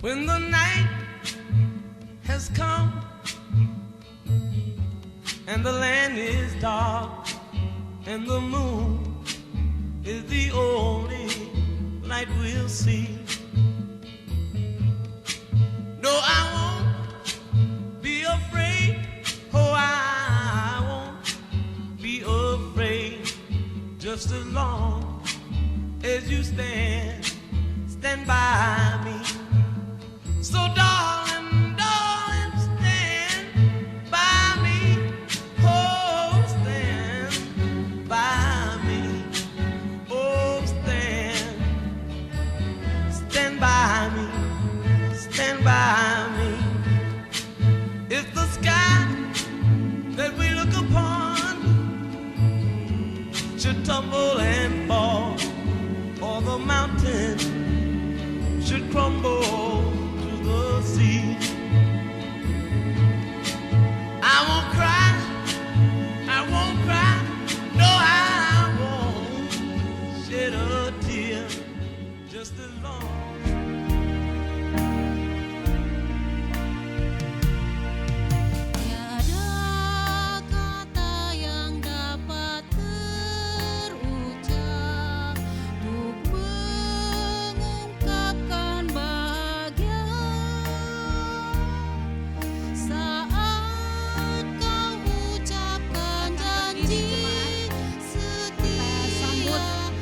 When the night has come and the land is dark and the moon is the only light we'll see. No, I won't be afraid. Oh, I won't be afraid. Just as long as you stand by me. So darling, darling, stand by me. Oh, stand by me. Oh, stand by me. Stand by me. If the sky that we look upon should tumble and fall, or the mountain should crumble to the sea, I won't cry, I won't cry, no, I won't shed a tear, just as long.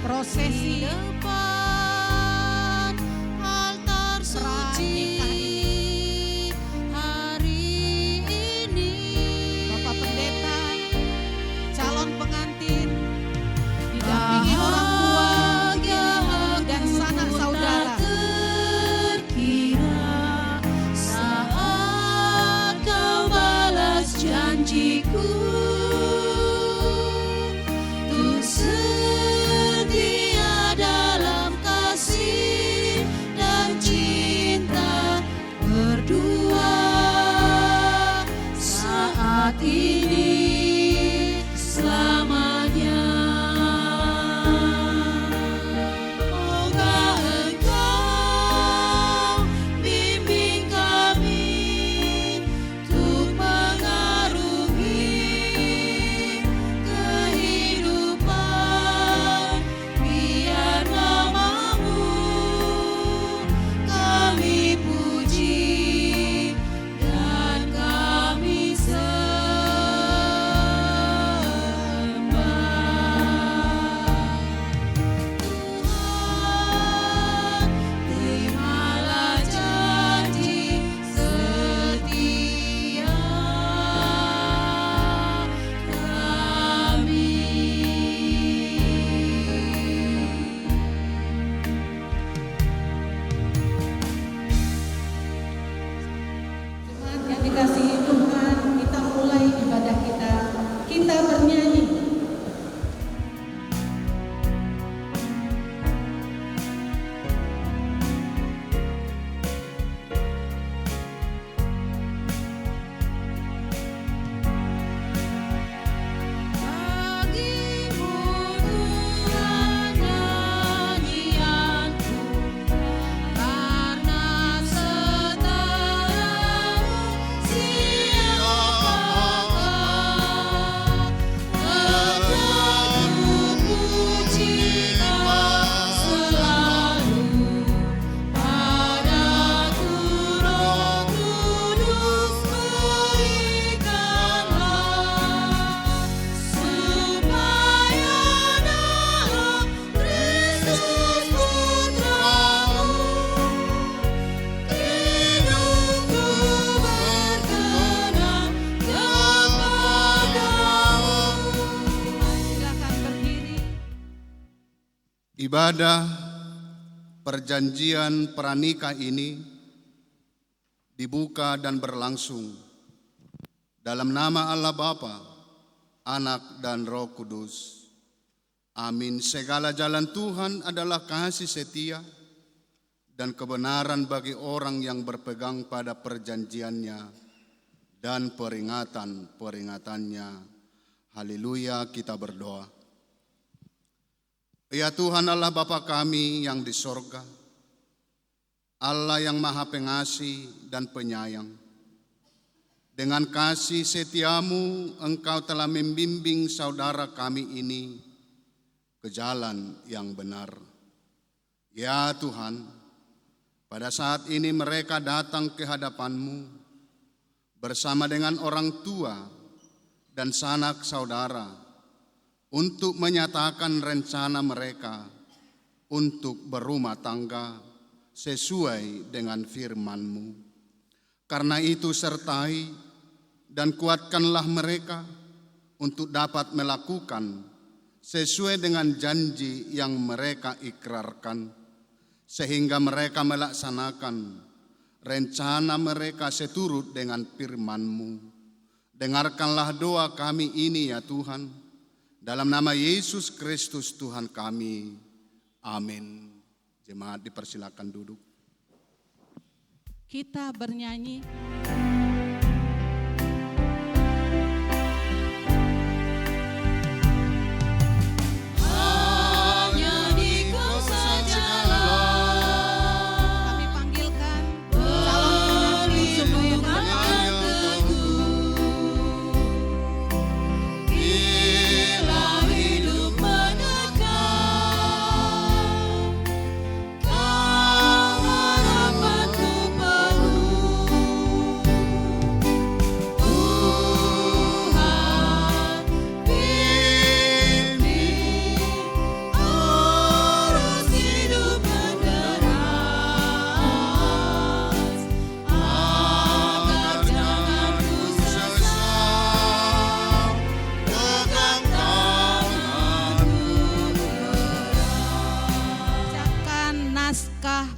Prosesi depan altar suci hari ini, Bapak Pendeta, calon pengantin didampingi orang tua, ibu dan sanak saudara. Terkira saat kau balas janjiku. Ini selamanya. Moga Engkau bimbing kami untuk mengarungi kehidupan, biar nama-Mu kami puji dan kami dikasihi Tuhan, kita mulai ibadah kita. Kita bernyanyi. Bagimu Tuhan nyanyianku, karena Ibadah perjanjian pranikah ini dibuka dan berlangsung dalam nama Allah Bapa, Anak dan Roh Kudus. Amin. Segala jalan Tuhan adalah kasih setia dan kebenaran bagi orang yang berpegang pada perjanjiannya dan peringatan-peringatannya. Haleluya, kita berdoa. Ya Tuhan Allah Bapa kami yang di sorga, Allah yang maha pengasih dan penyayang, dengan kasih setiamu Engkau telah membimbing saudara kami ini ke jalan yang benar. Ya Tuhan, pada saat ini mereka datang ke hadapan-Mu bersama dengan orang tua dan sanak saudara untuk menyatakan rencana mereka untuk berumah tangga sesuai dengan firman-Mu. Karena itu sertai dan kuatkanlah mereka untuk dapat melakukan sesuai dengan janji yang mereka ikrarkan, sehingga mereka melaksanakan rencana mereka seturut dengan firman-Mu. Dengarkanlah doa kami ini ya Tuhan, dalam nama Yesus Kristus Tuhan kami. Amin. Jemaat dipersilakan duduk. Kita bernyanyi.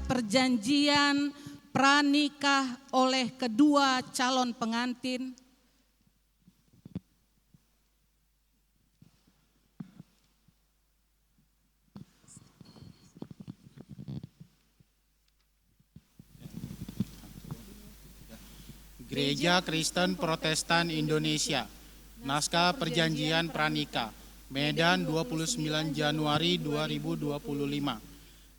Perjanjian pranikah oleh kedua calon pengantin. Gereja Kristen Protestan Indonesia, Naskah Perjanjian Pranikah, Medan 29 Januari 2025.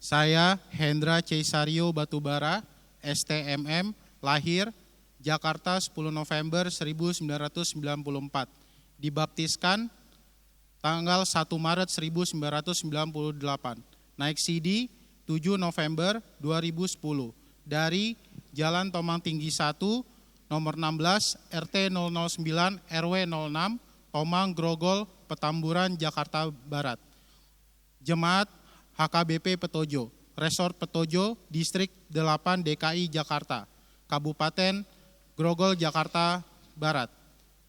Saya Hendra Ceisario Batubara, STMM, lahir Jakarta 10 November 1994. Dibaptiskan tanggal 1 Maret 1998. Naik CD 7 November 2010 dari Jalan Tomang Tinggi 1, nomor 16, RT 009, RW 06, Tomang Grogol, Petamburan, Jakarta Barat. Jemaat HKBP Petojo, Resort Petojo, Distrik 8 DKI Jakarta, Kabupaten Grogol, Jakarta Barat.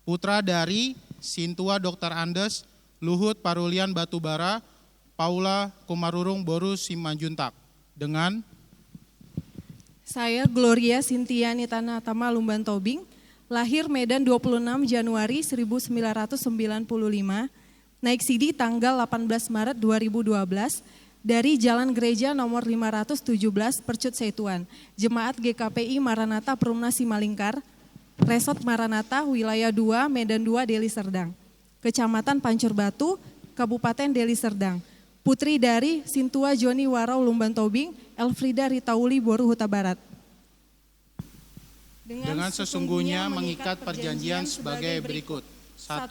Putra dari Sintua Dr. Andes, Luhut Parulian Batubara, Paula Kumarurung Boru Simanjuntak. Dengan saya Gloria Sintia Nitana Tama Lumban Tobing, lahir Medan 26 Januari 1995, naik CD tanggal 18 Maret 2012, dari Jalan Gereja nomor 517 Percut Setuan, Jemaat GKPI Maranatha Perumna Simalingkar, Resort Maranatha, Wilayah 2, Medan 2, Deli Serdang, Kecamatan Pancur Batu, Kabupaten Deli Serdang. Putri dari Sintua Joni Warau Lumban Tobing, Elfrida Ritauli Boru Huta Barat. Dengan sesungguhnya mengikat perjanjian sebagai berikut. 1.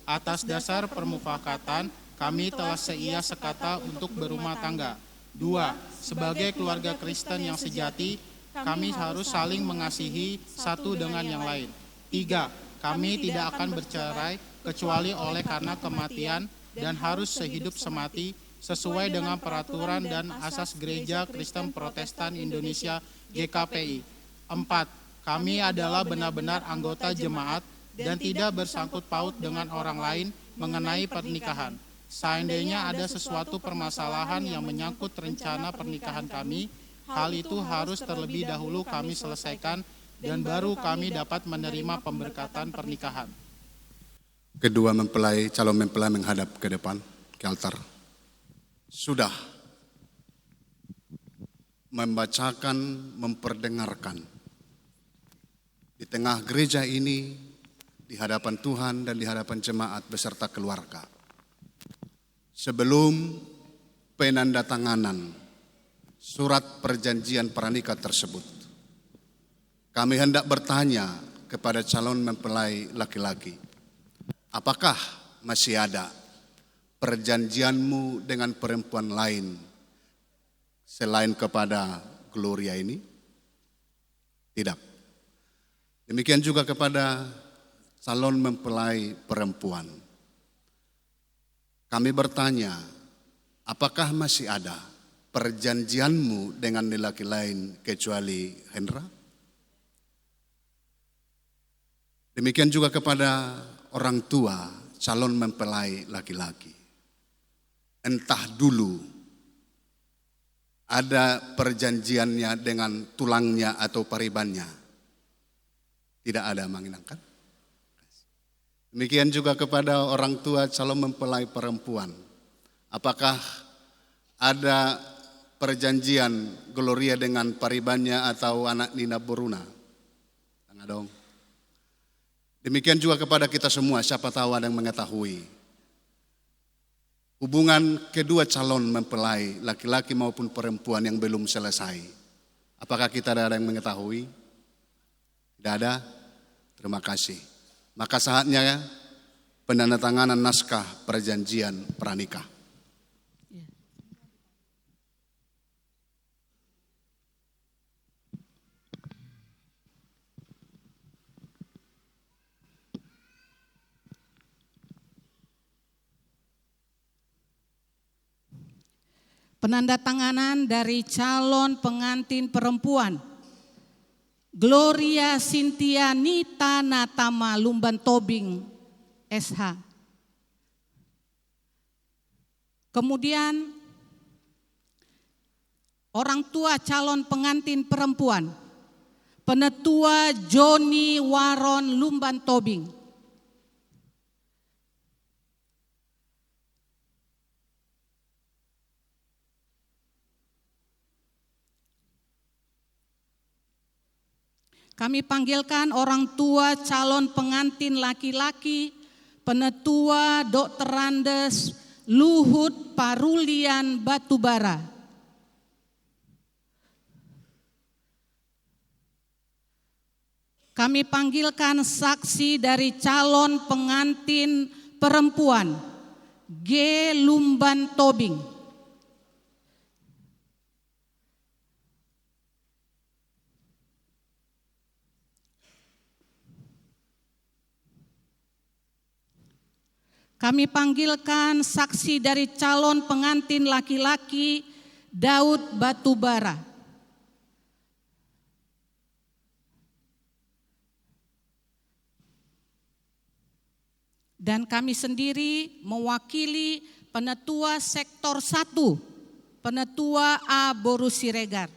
Atas dasar permufakatan, kami telah seia sekata untuk berumah tangga. 2. Sebagai keluarga Kristen yang sejati, kami harus saling mengasihi satu dengan yang lain. 3. Kami tidak akan bercerai kecuali oleh karena kematian dan harus sehidup semati sesuai dengan peraturan dan asas Gereja Kristen Protestan Indonesia GKPI. 4. Kami adalah benar-benar anggota jemaat dan tidak bersangkut paut dengan orang lain mengenai pernikahan. Seandainya ada sesuatu permasalahan yang menyangkut rencana pernikahan kami, hal itu harus terlebih dahulu kami selesaikan dan baru kami dapat menerima pemberkatan pernikahan. Kedua mempelai, calon mempelai menghadap ke depan, ke altar. Sudah. membacakan, memperdengarkan di tengah gereja ini, di hadapan Tuhan dan di hadapan jemaat beserta keluarga. Sebelum penandatanganan surat perjanjian pranikah tersebut, kami hendak bertanya kepada calon mempelai laki-laki, apakah masih ada perjanjianmu dengan perempuan lain selain kepada Gloria ini? Tidak. Demikian juga kepada calon mempelai perempuan. Kami bertanya, apakah masih ada perjanjianmu dengan lelaki lain kecuali Hendra? Demikian juga kepada orang tua calon mempelai laki-laki. Entah dulu ada perjanjiannya dengan tulangnya atau paribannya. Tidak ada mengenangkan. Demikian juga kepada orang tua calon mempelai perempuan. Apakah ada perjanjian Gloria dengan paribannya atau anak Nina Boruna? Tengah dong. Demikian juga kepada kita semua, siapa tahu ada yang mengetahui hubungan kedua calon mempelai, laki-laki maupun perempuan yang belum selesai. Apakah kita ada yang mengetahui? Tidak ada? Terima kasih. Maka saatnya penandatanganan naskah perjanjian pranikah. Penandatanganan dari calon pengantin perempuan Gloria Cynthia Nita Natama Lumban Tobing SH. Kemudian orang tua calon pengantin perempuan Penetua Joni Waron Lumban Tobing. Kami panggilkan orang tua calon pengantin laki-laki, Penetua Dr. Randes Luhut Parulian Batubara. Kami panggilkan saksi dari calon pengantin perempuan, G. Lumban Tobing. Kami panggilkan saksi dari calon pengantin laki-laki Daud Batubara. Dan kami sendiri mewakili Penetua Sektor 1, Penetua A. Boru Siregar.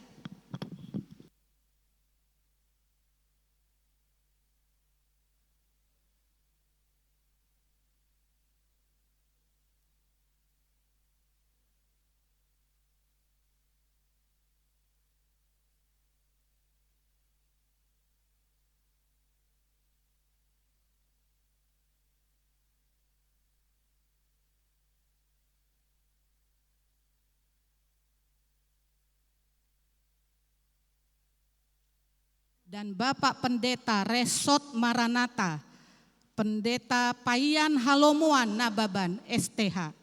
Dan Bapak Pendeta Resot Maranata, Pendeta Payan Halomuan Nababan STH.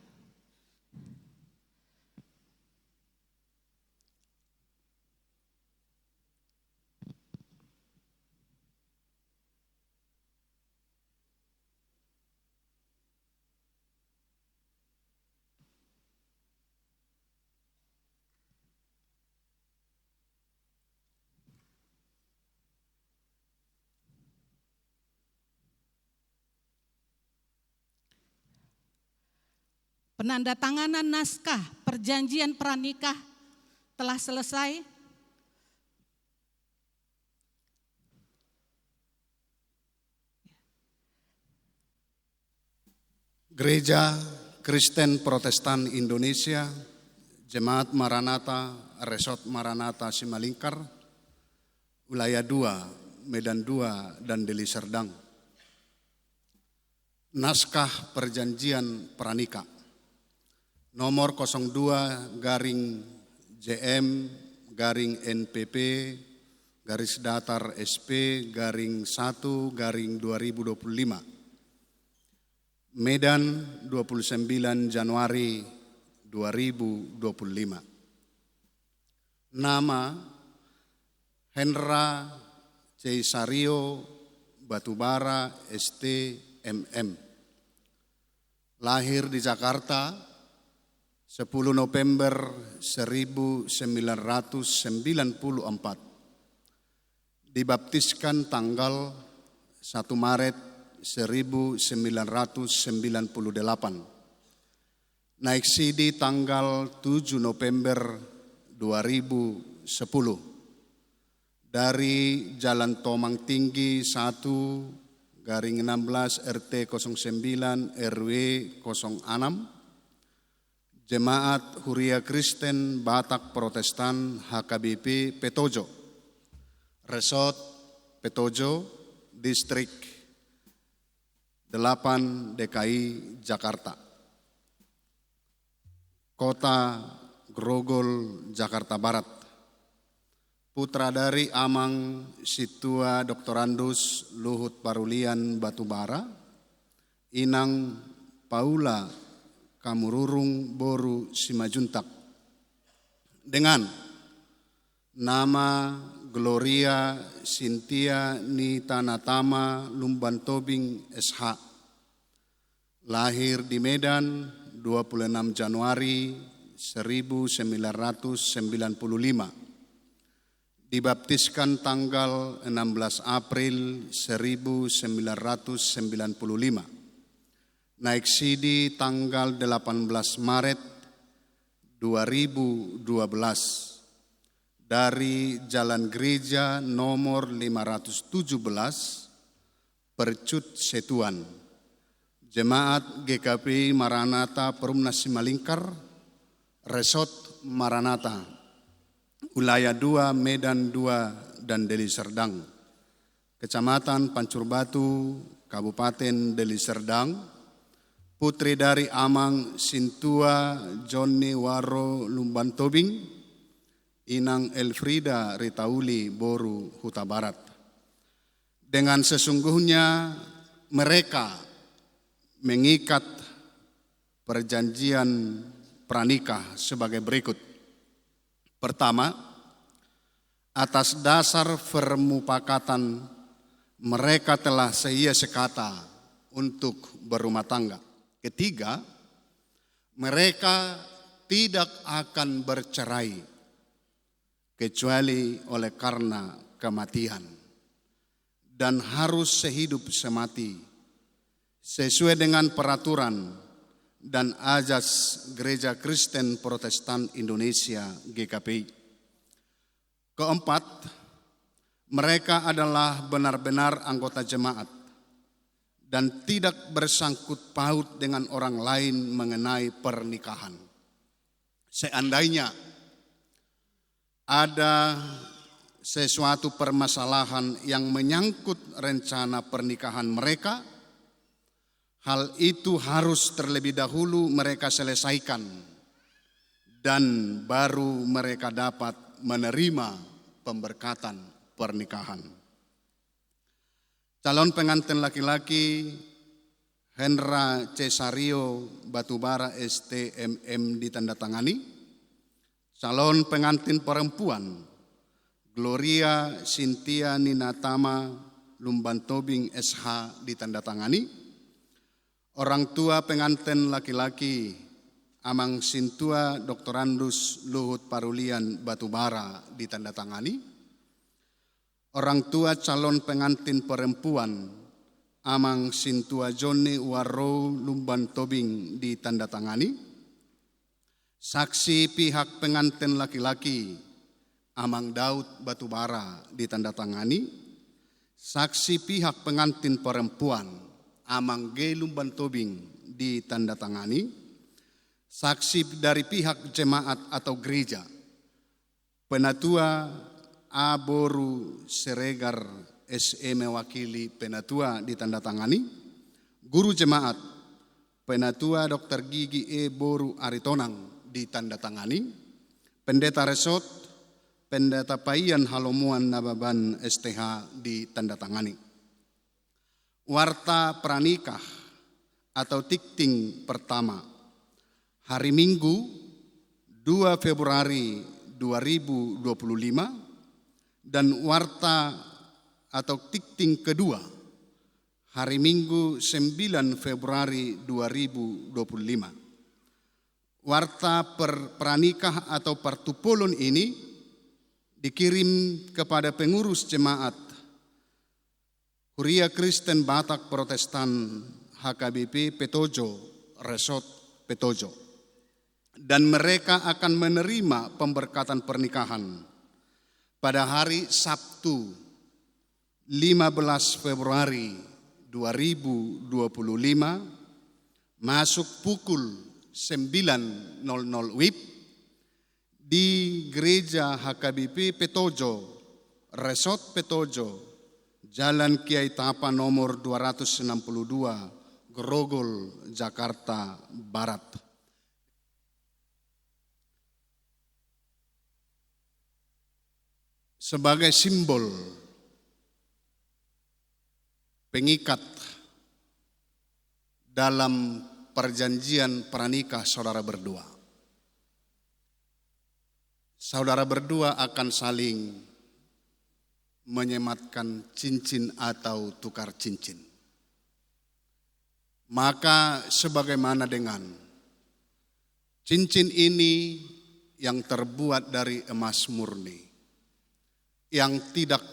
Penandatanganan naskah perjanjian pranikah telah selesai. Gereja Kristen Protestan Indonesia, Jemaat Maranatha, Resort Maranatha Simalingkar, Wilayah 2, Medan 2, dan Deli Serdang. Naskah Perjanjian Pranikah nomor 02-JM-SP-1-2025. Medan 29 Januari 2025. Nama Hendra Ceisario Batubara ST MM. Lahir di Jakarta 10 November 1994. Dibaptiskan tanggal 1 Maret 1998. Naik sidi tanggal 7 November 2010 dari Jalan Tomang Tinggi 1/16 RT 09 RW 06 Jemaat Huria Kristen Batak Protestan HKBP Petojo, Resort Petojo, Distrik 8 DKI Jakarta. Kota Grogol, Jakarta Barat. Putra dari Amang Situa Doktorandus Luhut Parulian Batubara, Inang Paula Kamururung Boru Simajuntak. Dengan nama Gloria Cynthia Nitanatama Lumban Tobing SH. Lahir di Medan 26 Januari 1995. Dibaptiskan tanggal 16 April 1995. Naik sidi tanggal 18 Maret 2012 dari Jalan Gereja nomor 517 Percut Setuan. Jemaat GKP Maranatha Perumnas Simalingkar, Resort Maranatha, Wilayah 2 Medan 2 dan Deli Serdang, Kecamatan Pancur Batu, Kabupaten Deli Serdang. Putri dari Amang Sintua Johnny Waro Lumban Tobing, Inang Elfrida Ritauli Boru Huta Barat. Dengan sesungguhnya mereka mengikat perjanjian pranikah sebagai berikut. Pertama, atas dasar permupakatan mereka telah seia sekata untuk berumah tangga. Ketiga, mereka tidak akan bercerai kecuali oleh karena kematian dan harus sehidup semati sesuai dengan peraturan dan azas Gereja Kristen Protestan Indonesia GKPI. Keempat, mereka adalah benar-benar anggota jemaat dan tidak bersangkut paut dengan orang lain mengenai pernikahan. Seandainya ada sesuatu permasalahan yang menyangkut rencana pernikahan mereka, hal itu harus terlebih dahulu mereka selesaikan dan baru mereka dapat menerima pemberkatan pernikahan. Calon pengantin laki-laki Hendra Cesario Batubara STMM ditandatangani. Calon pengantin perempuan Gloria Cynthia Ninatama Lumban Tobing SH ditandatangani. Orang tua pengantin laki-laki Amang Sintua Doktorandus Luhut Parulian Batubara ditandatangani. Orang tua calon pengantin perempuan Amang Sintua Johnny Waro Lumban Tobing ditandatangani. Saksi pihak pengantin laki-laki Amang Daud Batubara ditandatangani. Saksi pihak pengantin perempuan Amang G Lumban Tobing ditandatangani. Saksi dari pihak jemaat atau gereja, Penatua A. Boru Siregar SE mewakili Penatua ditandatangani. Guru jemaat Penatua Dr. Gigi E. Boru Aritonang ditandatangani. Pendeta Resort Pendeta Payan Halomuan Nababan STH ditandatangani. Warta pranikah atau tikting pertama hari Minggu 2 Februari 2025 dan warta atau tikting kedua hari Minggu 9 Februari 2025. Warta pranikah atau partupulun ini dikirim kepada pengurus jemaat Huria Kristen Batak Protestan HKBP Petojo, Resort Petojo. Dan mereka akan menerima pemberkatan pernikahan pada hari Sabtu 15 Februari 2025 masuk pukul 9.00 WIB di Gereja HKBP Petojo, Resort Petojo, Jalan Kiai Tapa nomor 262, Grogol, Jakarta Barat. Sebagai simbol pengikat dalam perjanjian pranikah saudara berdua. Saudara berdua akan saling menyematkan cincin atau tukar cincin. Maka sebagaimana dengan cincin ini yang terbuat dari emas murni, yang tidak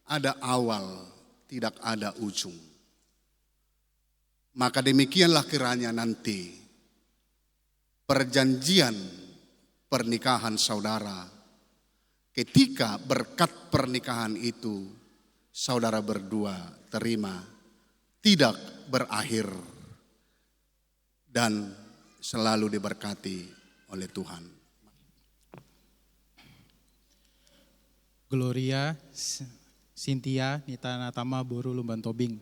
ada awal, tidak ada ujung. Maka demikianlah kiranya nanti perjanjian pernikahan saudara, ketika berkat pernikahan itu saudara berdua terima, tidak berakhir dan selalu diberkati oleh Tuhan. Gloria Cynthia Nitanatama Boru Lumban Tobing.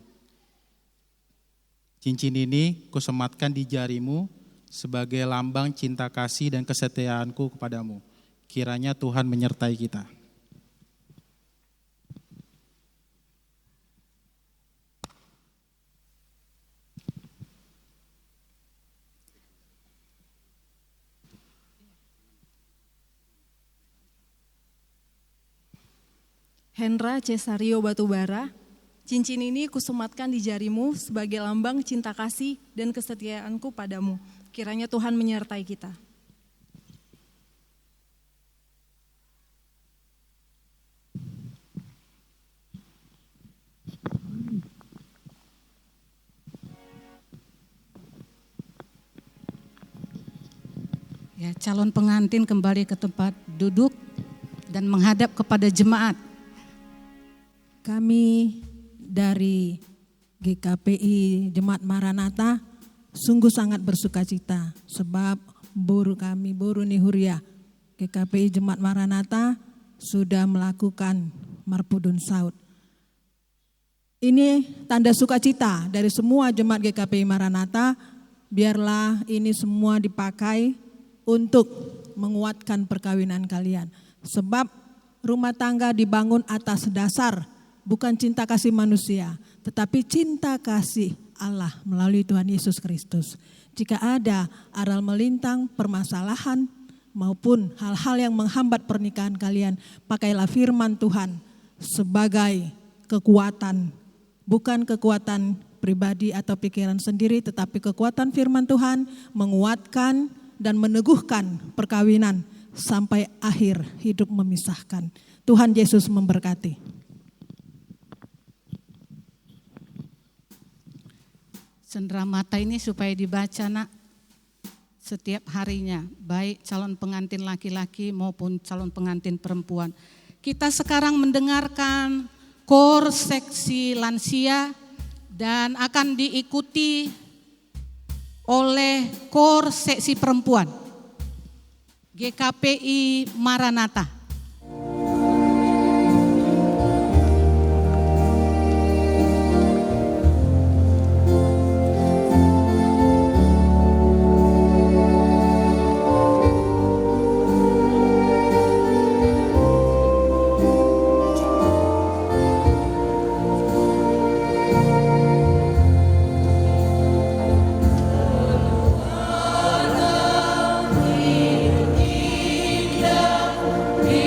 Cincin ini kusematkan di jarimu sebagai lambang cinta kasih dan kesetiaanku kepadamu. Kiranya Tuhan menyertai kita. Hendra Cesario Batubara, cincin ini kusematkan di jarimu sebagai lambang cinta kasih dan kesetiaanku padamu. Kiranya Tuhan menyertai kita. Ya, calon pengantin kembali ke tempat duduk dan menghadap kepada jemaat. Kami dari GKPI Jemaat Maranatha sungguh sangat bersukacita sebab boru kami, Boru Nihuria, GKPI Jemaat Maranatha sudah melakukan marpudun saud. Ini tanda sukacita dari semua jemaat GKPI Maranatha, biarlah ini semua dipakai untuk menguatkan perkawinan kalian. Sebab rumah tangga dibangun atas dasar bukan cinta kasih manusia, tetapi cinta kasih Allah melalui Tuhan Yesus Kristus. Jika ada aral melintang, permasalahan, maupun hal-hal yang menghambat pernikahan kalian, pakailah firman Tuhan sebagai kekuatan, bukan kekuatan pribadi atau pikiran sendiri, tetapi kekuatan firman Tuhan menguatkan dan meneguhkan perkawinan sampai akhir hidup memisahkan. Tuhan Yesus memberkati. Cenderamata ini supaya dibaca nak setiap harinya, baik calon pengantin laki-laki maupun calon pengantin perempuan. Kita sekarang mendengarkan kor seksi lansia dan akan diikuti oleh KOR Seksi Perempuan GKPI Maranatha. Be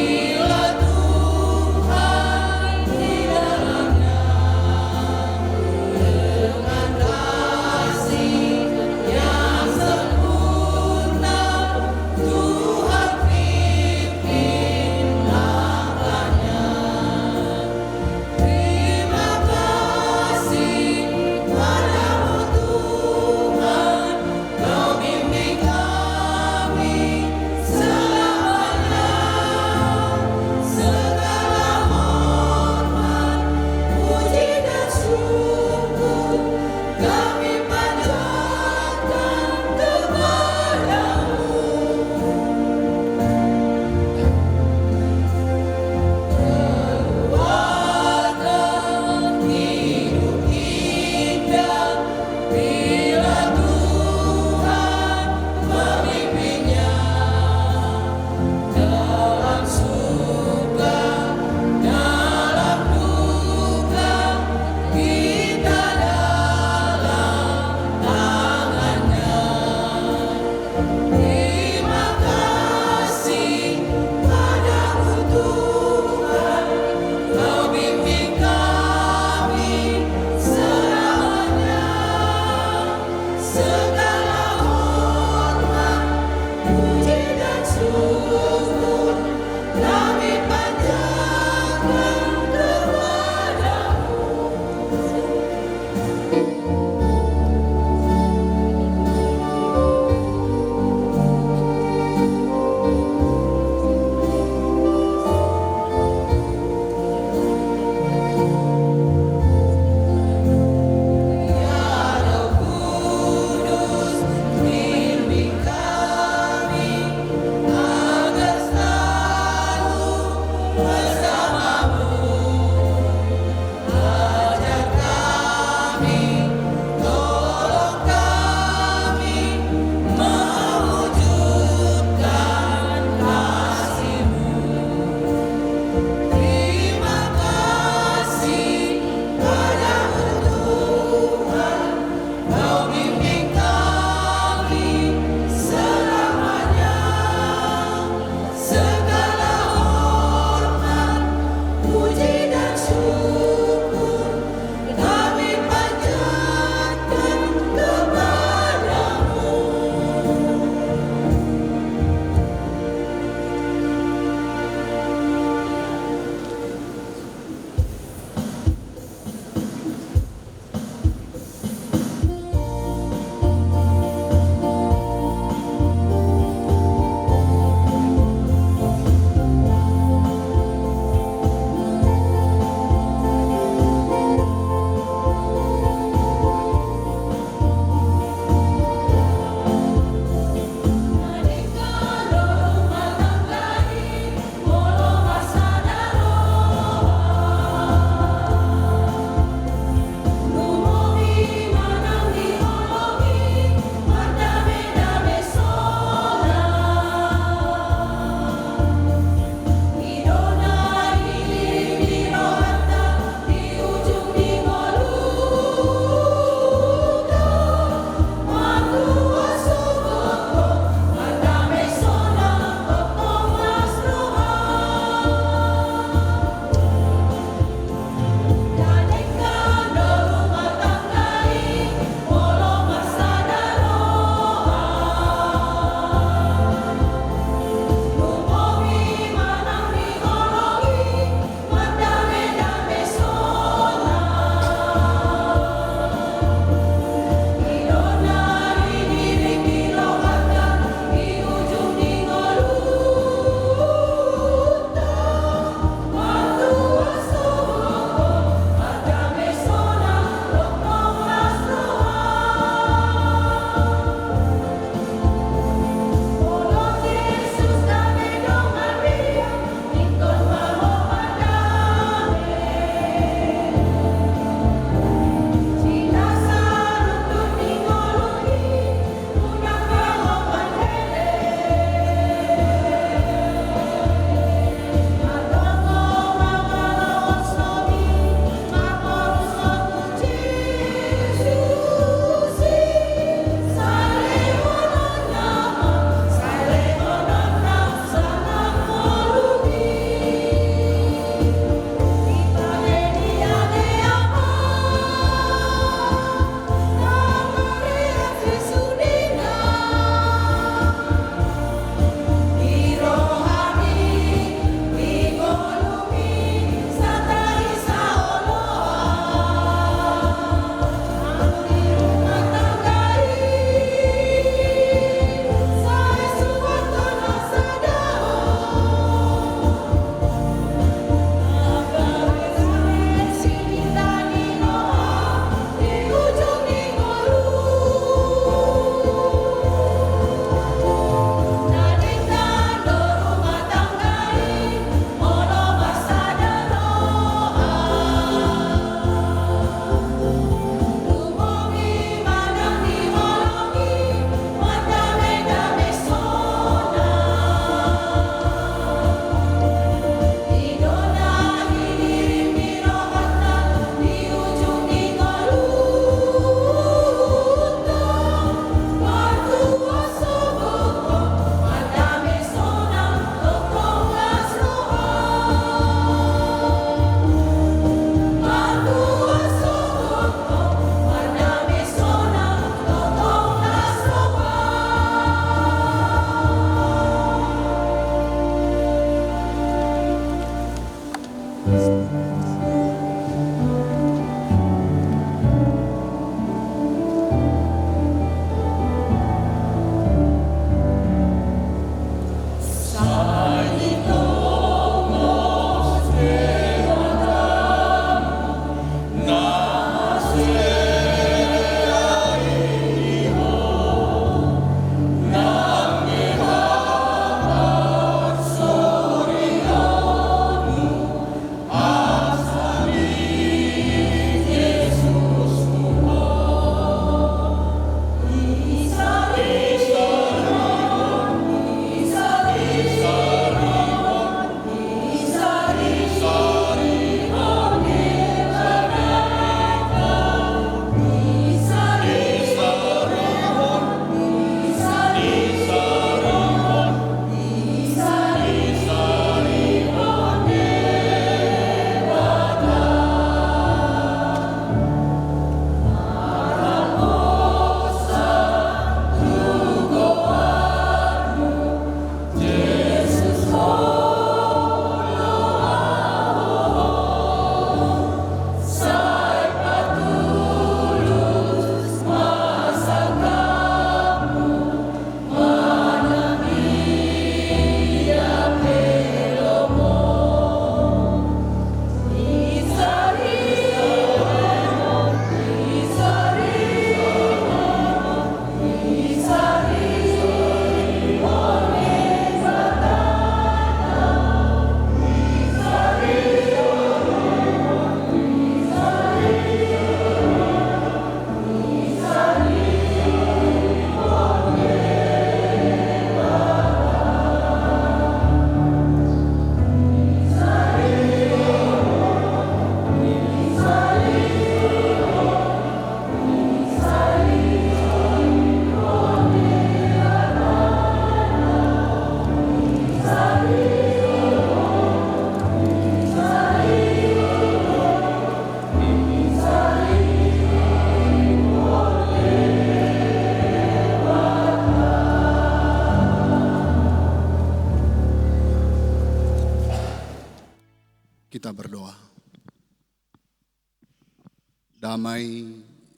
damai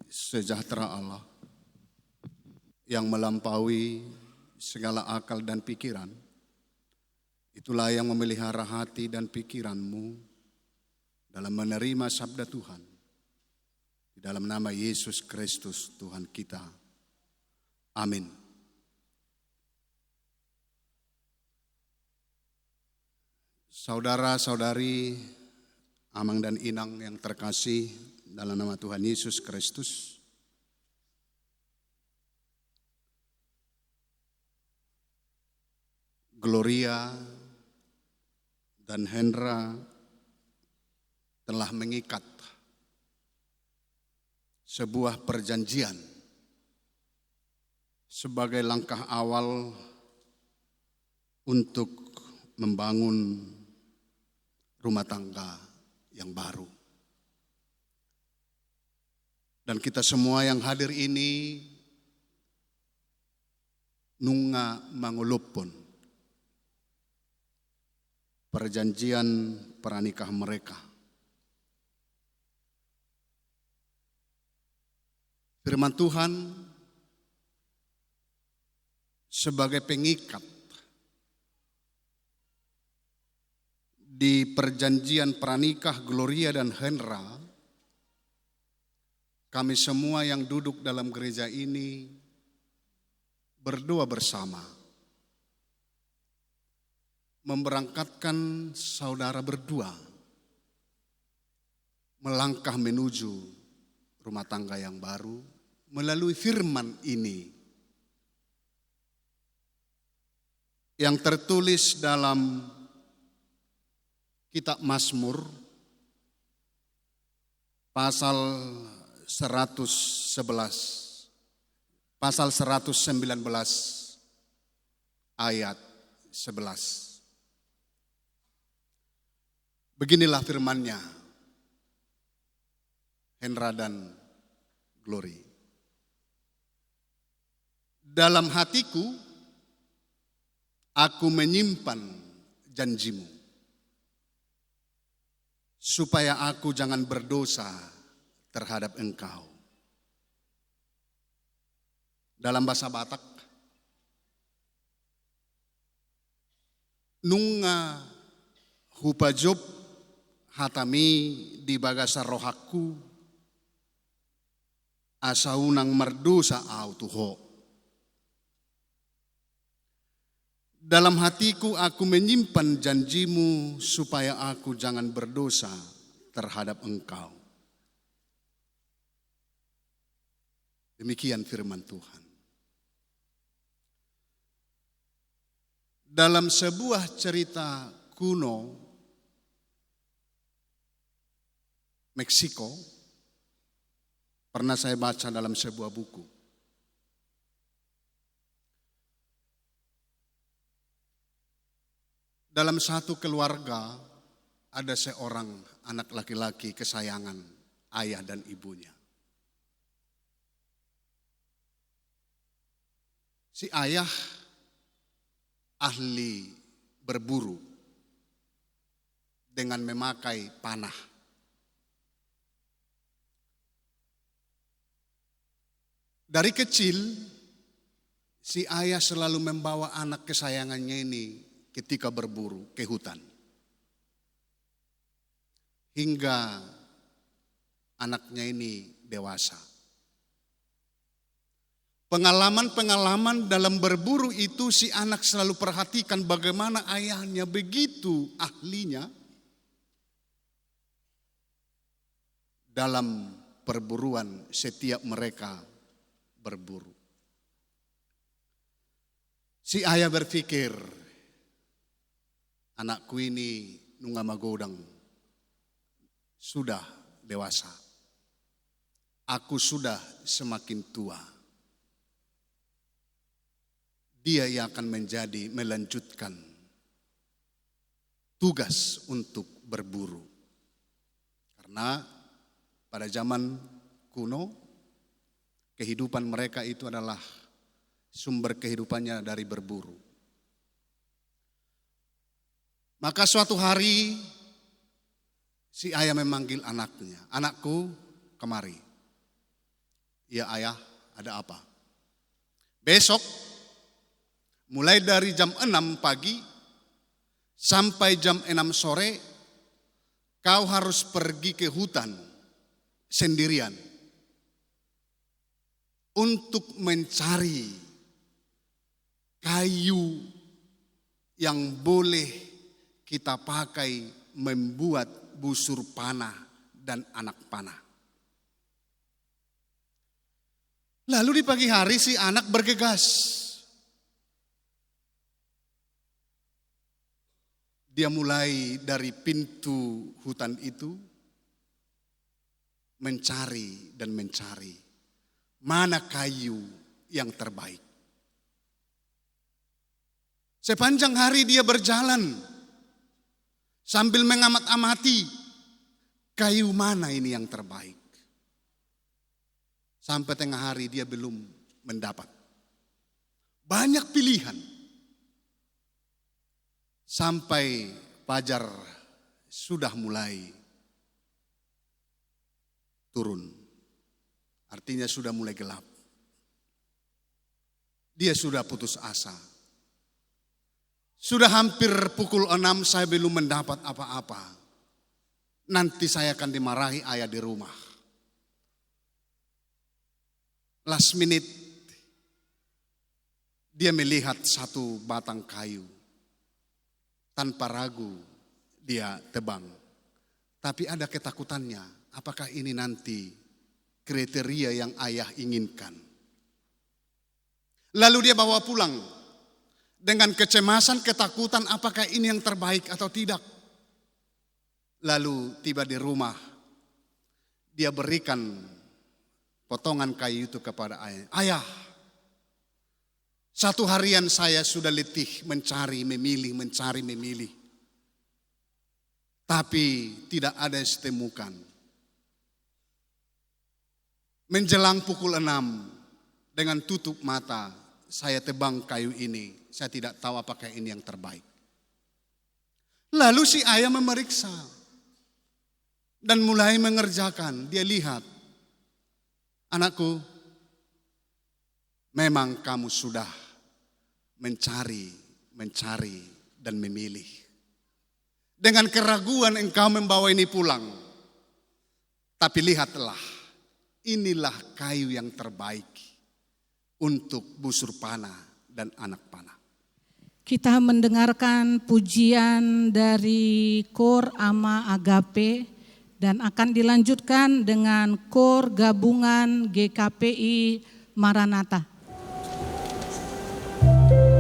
sejahtera Allah yang melampaui segala akal dan pikiran, itulah yang memelihara hati dan pikiranmu dalam menerima sabda Tuhan. Di dalam nama Yesus Kristus Tuhan kita. Amin. Saudara-saudari Amang dan Inang yang terkasih dalam nama Tuhan Yesus Kristus, Gloria dan Hendra telah mengikat sebuah perjanjian sebagai langkah awal untuk membangun rumah tangga yang baru. Dan kita semua yang hadir ini nunga mangulupun perjanjian pranikah mereka. Firman Tuhan sebagai pengikat di perjanjian pranikah Gloria dan Hendra, kami semua yang duduk dalam gereja ini berdoa bersama, memberangkatkan saudara berdua melangkah menuju rumah tangga yang baru melalui firman ini yang tertulis dalam kitab Mazmur pasal 119 ayat 11. Beginilah firman-Nya, Hendra dan Glory. Dalam hatiku aku menyimpan janjimu, supaya aku jangan berdosa terhadap engkau. Dalam bahasa Batak, nunga hupajob hatami di bagasa rohaku asaunang merdosa au tuho. Dalam hatiku aku menyimpan janjimu supaya aku jangan berdosa terhadap engkau. Demikian firman Tuhan. Dalam sebuah cerita kuno Meksiko, pernah saya baca dalam sebuah buku. Dalam satu keluarga ada seorang anak laki-laki kesayangan ayah dan ibunya. Si ayah ahli berburu dengan memakai panah. Dari kecil si ayah selalu membawa anak kesayangannya ini ketika berburu ke hutan. Hingga anaknya ini dewasa. Pengalaman-pengalaman dalam berburu itu si anak selalu perhatikan bagaimana ayahnya begitu ahlinya dalam perburuan setiap mereka berburu. Si ayah berpikir, anakku ini nunga magodang sudah dewasa. Aku sudah semakin tua. Dia yang akan melanjutkan tugas untuk berburu. Karena pada zaman kuno kehidupan mereka itu adalah sumber kehidupannya dari berburu. Maka suatu hari si ayah memanggil anaknya, anakku, kemari. Ya ayah, ada apa? Besok mulai dari jam 6 pagi sampai jam 6 sore kau harus pergi ke hutan sendirian untuk mencari kayu yang boleh kita pakai membuat busur panah dan anak panah. Lalu di pagi hari si anak bergegas. Dia mulai dari pintu hutan itu mencari dan mencari mana kayu yang terbaik. Sepanjang hari dia berjalan sambil mengamat-amati kayu mana ini yang terbaik. Sampai tengah hari dia belum mendapat. Banyak pilihan. Sampai fajar sudah mulai turun. Artinya sudah mulai gelap. Dia sudah putus asa. Sudah hampir pukul 6 saya belum mendapat apa-apa. Nanti saya akan dimarahi ayah di rumah. Last minute dia melihat satu batang kayu. Tanpa ragu dia tebang. Tapi ada ketakutannya. Apakah ini nanti kriteria yang ayah inginkan? Lalu dia bawa pulang. Dengan kecemasan, ketakutan apakah ini yang terbaik atau tidak. Lalu tiba di rumah. Dia berikan potongan kayu itu kepada ayah. Ayah, satu harian saya sudah letih mencari, memilih, mencari, memilih. Tapi tidak ada yang ditemukan. Menjelang pukul 6, dengan tutup mata, saya tebang kayu ini. Saya tidak tahu apakah ini yang terbaik. Lalu si ayah memeriksa. Dan mulai mengerjakan. Dia lihat. Anakku, memang kamu sudah mencari, dan memilih. Dengan keraguan engkau membawa ini pulang. Tapi lihatlah, inilah kayu yang terbaik untuk busur panah dan anak panah. Kita mendengarkan pujian dari Kor Ama Agape dan akan dilanjutkan dengan Kor Gabungan GKPI Maranatha. Agar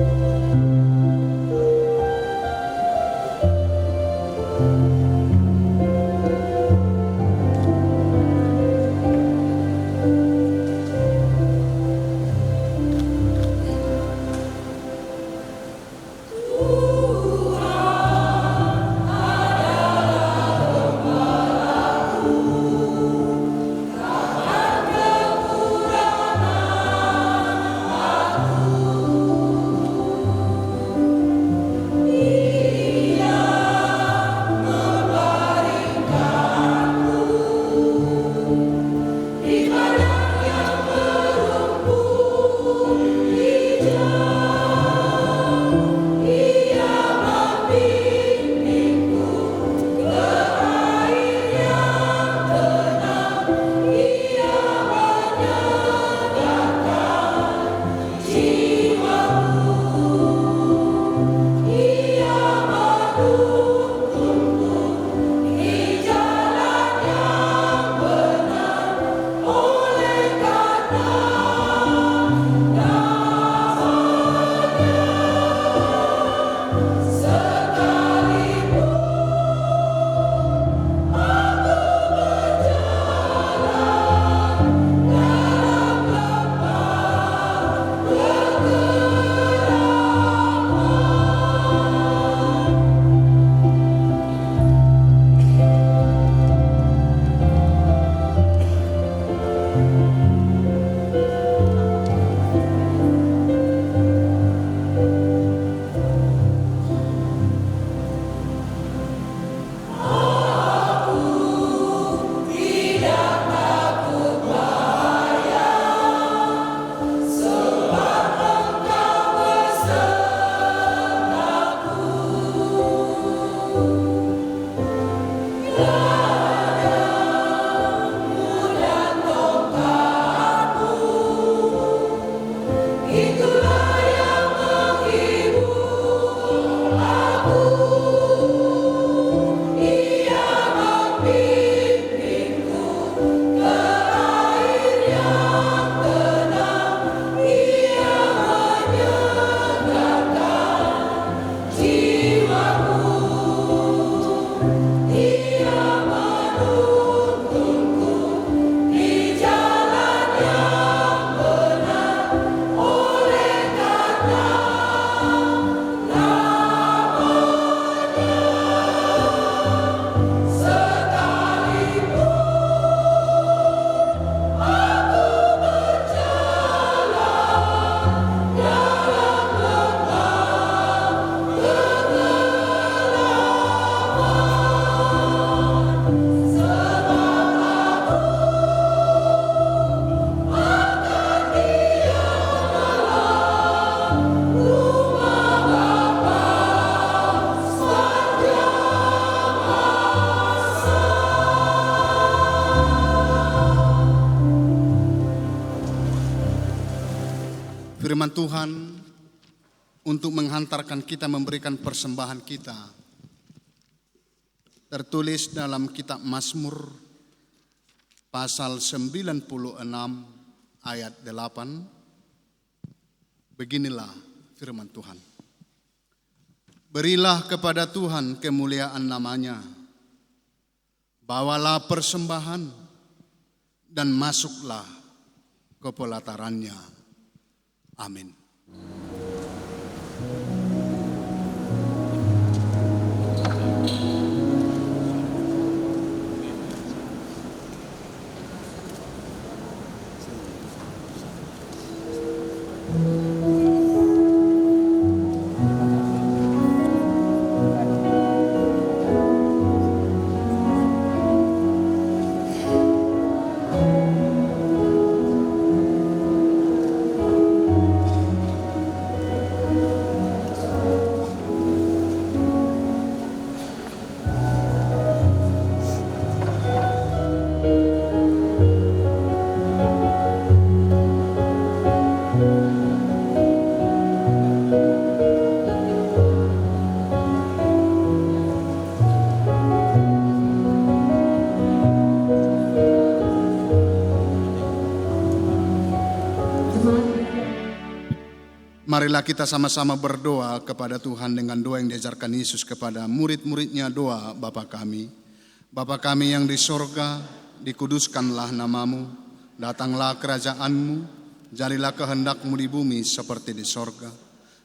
Firman Tuhan untuk menghantarkan kita memberikan persembahan kita tertulis dalam kitab Mazmur pasal 96 ayat 8. Beginilah firman Tuhan. Berilah kepada Tuhan kemuliaan namanya, bawalah persembahan dan masuklah ke pelatarannya. Amin. Marilah kita sama-sama berdoa kepada Tuhan dengan doa yang diajarkan Yesus kepada murid-muridnya, doa Bapa kami. Bapa kami yang di sorga, dikuduskanlah namamu, datanglah kerajaanmu, jadilah kehendakmu di bumi seperti di sorga.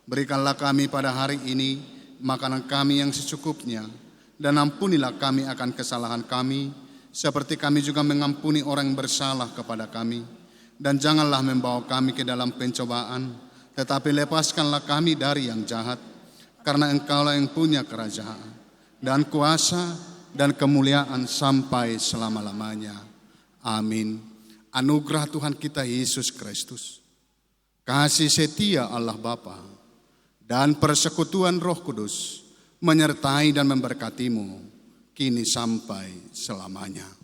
Berikanlah kami pada hari ini makanan kami yang secukupnya, dan ampunilah kami akan kesalahan kami, seperti kami juga mengampuni orang yang bersalah kepada kami. Dan janganlah membawa kami ke dalam pencobaan, tetapi lepaskanlah kami dari yang jahat, karena Engkaulah yang punya kerajaan dan kuasa dan kemuliaan sampai selama-lamanya. Amin. Anugerah Tuhan kita Yesus Kristus, kasih setia Allah Bapa, dan persekutuan Roh Kudus menyertai dan memberkatimu kini sampai selamanya.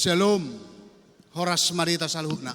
Shalom, horas marita saluhna.